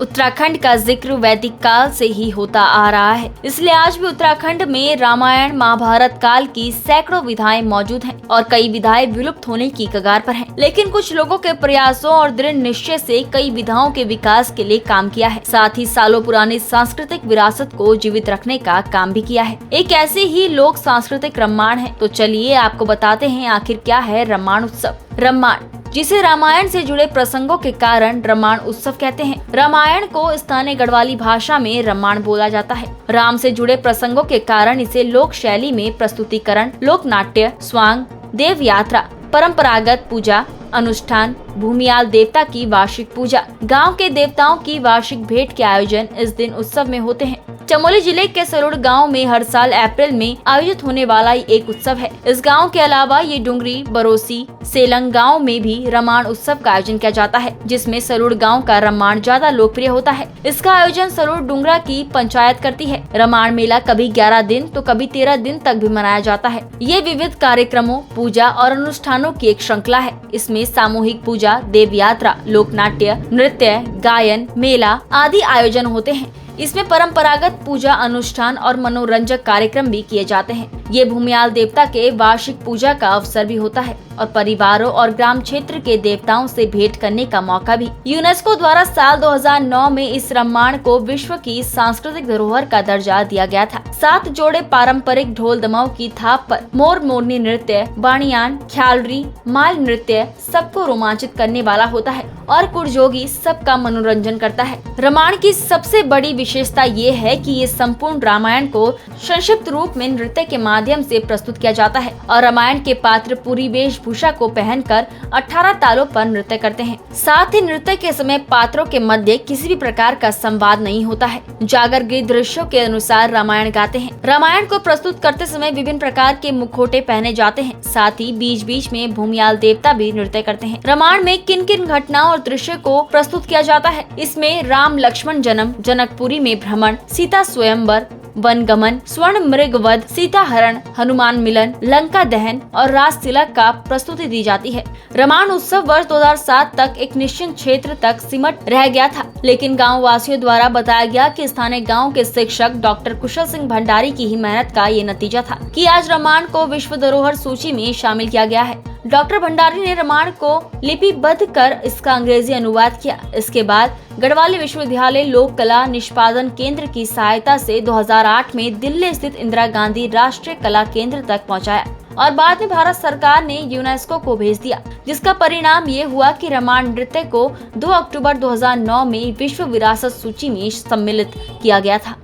उत्तराखंड का जिक्र वैदिक काल से ही होता आ रहा है, इसलिए आज भी उत्तराखंड में रामायण महाभारत काल की सैकड़ों विधाएं मौजूद हैं और कई विधाएं विलुप्त होने की कगार पर हैं। लेकिन कुछ लोगों के प्रयासों और दृढ़ निश्चय से कई विधाओं के विकास के लिए काम किया है, साथ ही सालों पुरानी सांस्कृतिक विरासत को जीवित रखने का काम भी किया है। एक ऐसे ही लोक सांस्कृतिक रम्माण है, तो चलिए आपको बताते हैं आखिर क्या है रम्माण उत्सव। रम्माण, जिसे रामायण से जुड़े प्रसंगों के कारण रम्माण उत्सव कहते हैं। रामायण को स्थानीय गढ़वाली भाषा में रम्माण बोला जाता है। राम से जुड़े प्रसंगों के कारण इसे लोक शैली में प्रस्तुतिकरण, लोक नाट्य, स्वांग, देव यात्रा, परंपरागत पूजा अनुष्ठान, भूमियाल देवता की वार्षिक पूजा, गांव के देवताओं की वार्षिक भेंट के आयोजन इस दिन उत्सव में होते हैं। चमोली जिले के सरुड़ गांव में हर साल अप्रैल में आयोजित होने वाला एक उत्सव है। इस गांव के अलावा ये डुंगरी, बरोसी, सेलंग गांव में भी रम्माण उत्सव का आयोजन किया जाता है, जिसमें सरुड़ गांव का रम्माण ज्यादा लोकप्रिय होता है। इसका आयोजन सरुड़ डुंगरा की पंचायत करती है। रम्माण मेला कभी 11 दिन तो कभी 13 दिन तक भी मनाया जाता है। ये विविध कार्यक्रमों, पूजा और अनुष्ठानों की एक श्रृंखला है। इसमें सामूहिक पूजा, देव यात्रा, लोक नाट्य, नृत्य, गायन, मेला आदि आयोजन होते हैं। इसमें परंपरागत पूजा अनुष्ठान और मनोरंजक कार्यक्रम भी किए जाते हैं। ये भूमियाल देवता के वार्षिक पूजा का अवसर भी होता है और परिवारों और ग्राम क्षेत्र के देवताओं से भेंट करने का मौका भी। यूनेस्को द्वारा साल 2009 में इस रम्माण को विश्व की सांस्कृतिक धरोहर का दर्जा दिया गया था। 7 जोड़े पारंपरिक ढोल दमाऊ की थाप पर मोर मोरनी नृत्य, बाणियान, ख्यालरी, माल नृत्य सबको रोमांचित करने वाला होता है और कुरजोगी सबका मनोरंजन करता है। रम्माण की सबसे बड़ी विशेषता ये है कि ये संपूर्ण रामायण को संक्षिप्त रूप में नृत्य के माध्यम से प्रस्तुत किया जाता है और रामायण के पात्र पूरी वेशभूषा को पहनकर 18 तालों पर नृत्य करते हैं। साथ ही नृत्य के समय पात्रों के मध्य किसी भी प्रकार का संवाद नहीं होता है। जागर गीत दृश्यों के अनुसार रामायण गाते हैं। रामायण को प्रस्तुत करते समय विभिन्न प्रकार के मुखौटे पहने जाते हैं। साथ ही बीच बीच में भूमियाल देवता भी नृत्य करते हैं। रामायण में किन किन घटनाओं और दृश्य को प्रस्तुत किया जाता है? इसमें राम लक्ष्मण जन्म, जनकपुरी में भ्रमण, सीता स्वयंवर, वन गमन, स्वर्ण मृग वध, सीता हरण, हनुमान मिलन, लंका दहन और राज तिलक का प्रस्तुति दी जाती है। रम्माण उत्सव वर्ष 2007 तक एक निश्चित क्षेत्र तक सिमट रह गया था, लेकिन गांव वासियों द्वारा बताया गया कि स्थानीय गांव के शिक्षक डॉक्टर कुशल सिंह भंडारी की ही मेहनत का ये नतीजा था कि आज रम्माण को विश्व धरोहर सूची में शामिल किया गया है। डॉक्टर भंडारी ने रम्माण को लिपिबद्ध कर इसका अंग्रेजी अनुवाद किया। इसके बाद गढ़वाली विश्वविद्यालय लोक कला निष्पादन केंद्र की सहायता से 2008 में दिल्ली स्थित इंदिरा गांधी राष्ट्रीय कला केंद्र तक पहुंचाया और बाद में भारत सरकार ने यूनेस्को को भेज दिया, जिसका परिणाम ये हुआ कि रम्माण नृत्य को 2 अक्टूबर 2009 में विश्व विरासत सूची में सम्मिलित किया गया था।